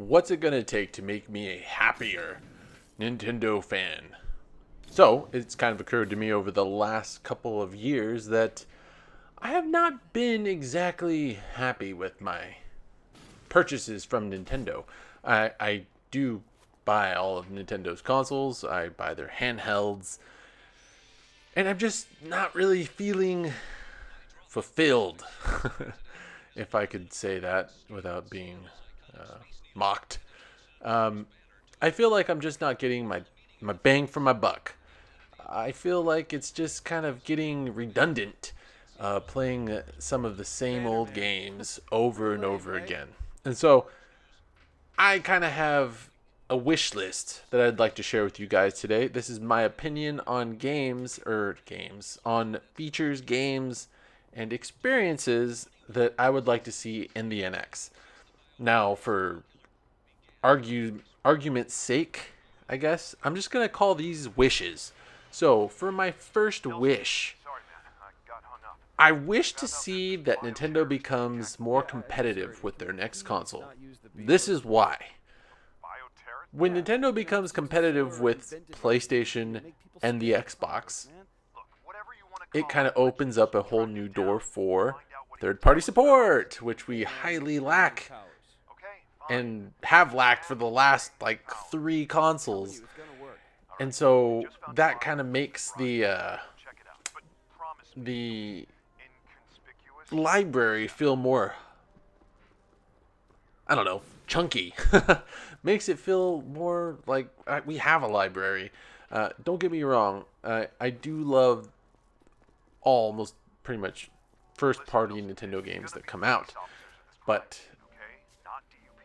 What's it gonna take to make me a happier Nintendo fan? So, it's kind of occurred to me over the last couple of years that I have not been exactly happy with my purchases from Nintendo. I do buy all of Nintendo's consoles, I buy their handhelds, and I'm just not really feeling fulfilled, if I could say that without being uh, mocked. Um, I feel like I'm just not getting my bang for my buck. I feel like it's just kind of getting redundant, playing some of the same old games over and over again. And so I kind of have a wish list that I'd like to share with you guys today. This is my opinion on on features, games, and experiences that I would like to see in the NX. Now, for argument's sake, I guess I'm just gonna call these wishes. So, for my first wish, I wish to see that Nintendo becomes more competitive with their next console. This is why. When Nintendo becomes competitive with PlayStation and the Xbox, it kind of opens up a whole new door for third party support, which we highly lack and have lacked for the last like three consoles. And so that kind of makes the library feel more, I don't know, chunky. Makes it feel more like we have a library. Don't get me wrong, I do love almost pretty much first party Nintendo games that come out, but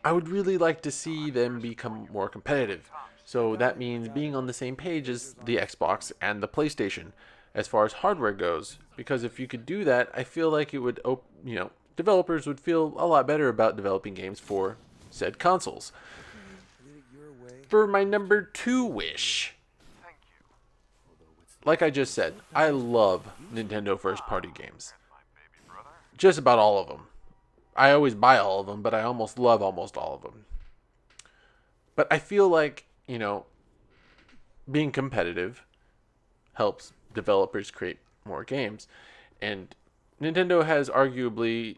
I would really like to see them become more competitive. So that means being on the same page as the Xbox and the PlayStation as far as hardware goes. Because if you could do that, I feel like it would, developers would feel a lot better about developing games for said consoles. For my number two wish, like I just said, I love Nintendo first party games. Just about all of them. I always buy all of them, but I almost love almost all of them. But I feel like, being competitive helps developers create more games. And Nintendo has arguably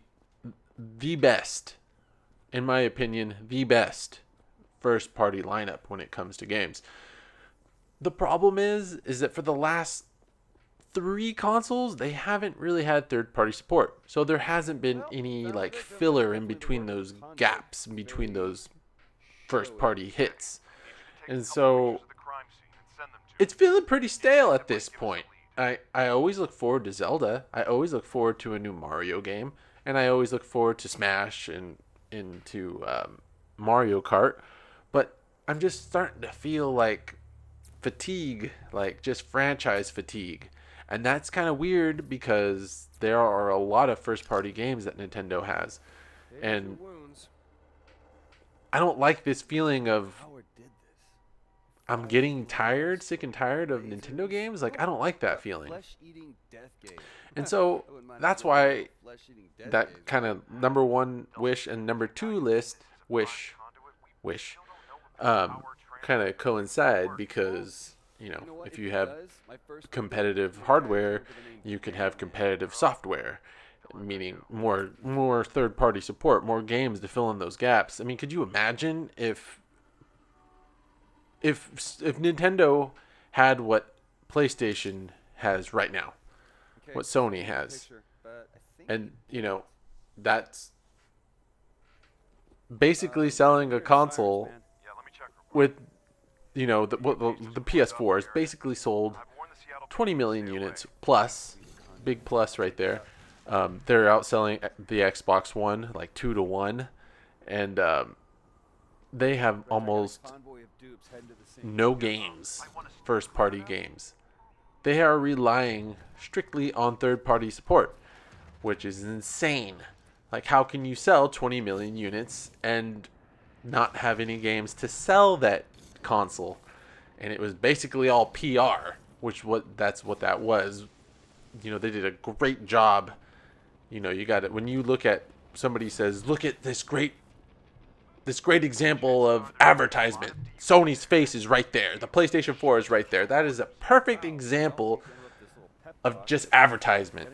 the best, in my opinion, the best first party lineup when it comes to games. The problem is that for the last three consoles, they haven't really had third party support. So there hasn't been any like filler in between those gaps, in between those first party hits. And so it's feeling pretty stale at this point. I always look forward to Zelda. I always look forward to a new Mario game. And I always look forward to Smash and into Mario Kart. But I'm just starting to feel like fatigue, like just franchise fatigue. And that's kind of weird because there are a lot of first party games that Nintendo has. And I don't like this feeling of I'm getting tired, sick and tired of Nintendo games. Like, I don't like that feeling. And so that's why that kind of number one wish and number two wish, kind of coincide because, if you have competitive hardware, you can have competitive software, meaning more third party support, more games to fill in those gaps. I mean, could you imagine if Nintendo had what PlayStation has right now, what Sony has, and that's basically selling a console with the PS4 is basically sold 20 million units plus, big plus right there. They're outselling the Xbox One like 2-1, and they have almost no games, first party games. They are relying strictly on third party support, which is insane. Like, how can you sell 20 million units and not have any games to sell that console? And it was basically all PR, that's what that was. They did a great job. You got it when you look at somebody says, "Look at this great this great example of advertisement. Sony's face is right there. The PlayStation 4 is right there. That is a perfect example of just advertisement.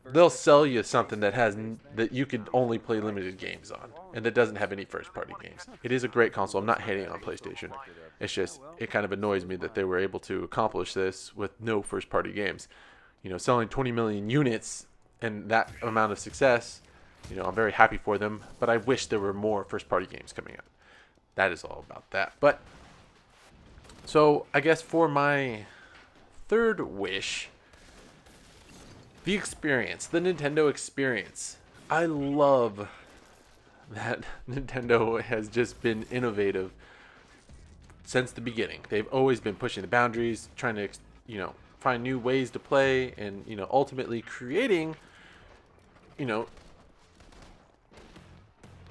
They'll sell you something that you could only play limited games on, and that doesn't have any first-party games. It is a great console. I'm not hating on PlayStation. It's just it kind of annoys me that they were able to accomplish this with no first-party games. Selling 20 million units and that amount of success. I'm very happy for them, but I wish there were more first-party games coming out. That is all about that. But so I guess for my third wish, the experience, the Nintendo experience. I love that Nintendo has just been innovative since the beginning. They've always been pushing the boundaries, trying to, find new ways to play, and, ultimately creating,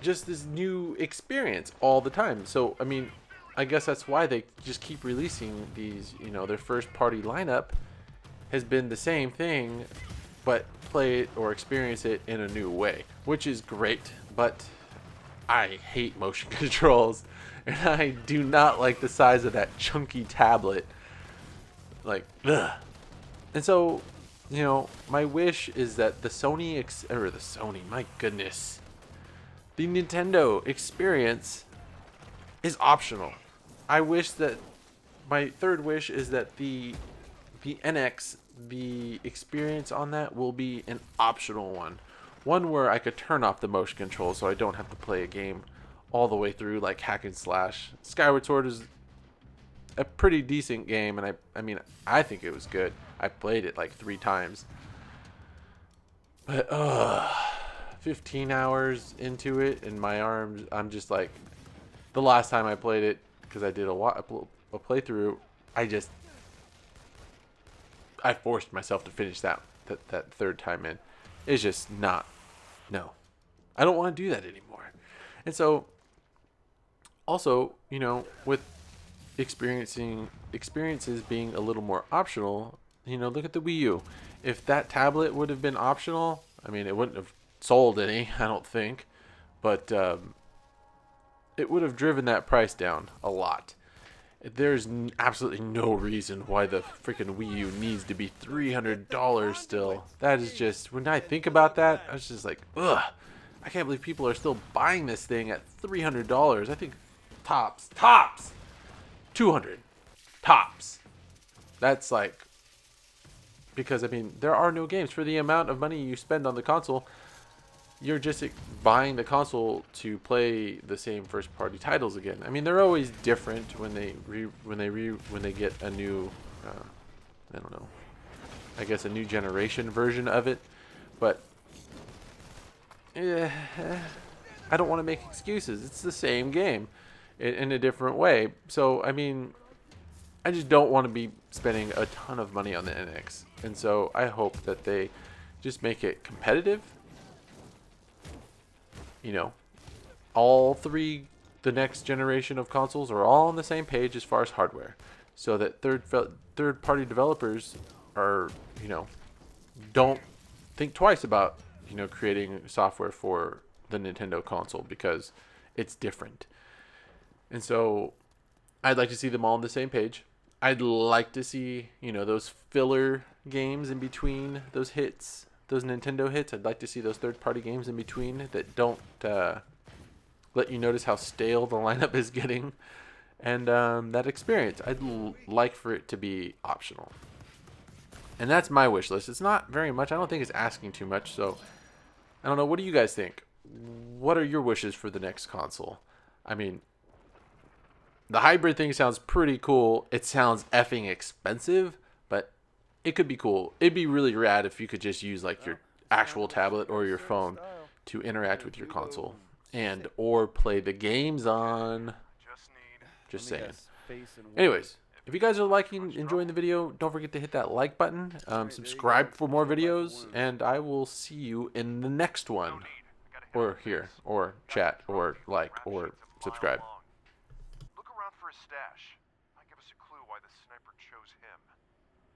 just this new experience all the time. So, I mean, I guess that's why they just keep releasing these, their first party lineup has been the same thing, but play it or experience it in a new way, which is great. But I hate motion controls, and I do not like the size of that chunky tablet. Like, ugh. And so, my wish is that the my goodness, the Nintendo experience is optional. I wish that my third wish is that the NX, the experience on that will be an optional one where I could turn off the motion control so I don't have to play a game all the way through like hack and slash. Skyward Sword is a pretty decent game, and I think it was good. I played it like 3 times, but 15 hours into it and my arms, I'm just like, the last time I played it, because I did a playthrough, I forced myself to finish that third time in. It's just not, no. I don't want to do that anymore. And so, also, with experiences being a little more optional, look at the Wii U. If that tablet would have been optional, it wouldn't have sold any, I don't think. But it would have driven that price down a lot. There's absolutely no reason why the freaking Wii U needs to be $300 still. That is just, when I think about that, I was just like, ugh. I can't believe people are still buying this thing at $300. I think tops, $200, tops. That's like, because there are no games for the amount of money you spend on the console. You're just buying the console to play the same first-party titles again. They're always different when they get a new, I don't know, I guess a new generation version of it. But I don't want to make excuses. It's the same game in a different way. So I just don't want to be spending a ton of money on the NX. And so I hope that they just make it competitive. All three, the next generation of consoles are all on the same page as far as hardware, so that third-party developers are, don't think twice about, creating software for the Nintendo console, because it's different. And so I'd like to see them all on the same page. I'd like to see, those filler games in between those hits, those Nintendo hits. I'd like to see those third-party games in between that don't let you notice how stale the lineup is getting, and that experience. I'd like for it to be optional. And that's my wish list. It's not very much. I don't think it's asking too much. So I don't know. What do you guys think? What are your wishes for the next console? The hybrid thing sounds pretty cool. It sounds effing expensive, but it could be cool. It'd be really rad if you could just use like your actual tablet or your phone to interact with your console and or play the games on. Just saying. Anyways, if you guys are enjoying the video, don't forget to hit that like button, subscribe for more videos, and I will see you in the next one. Or here, or chat, or like, or subscribe. Look around for a stash.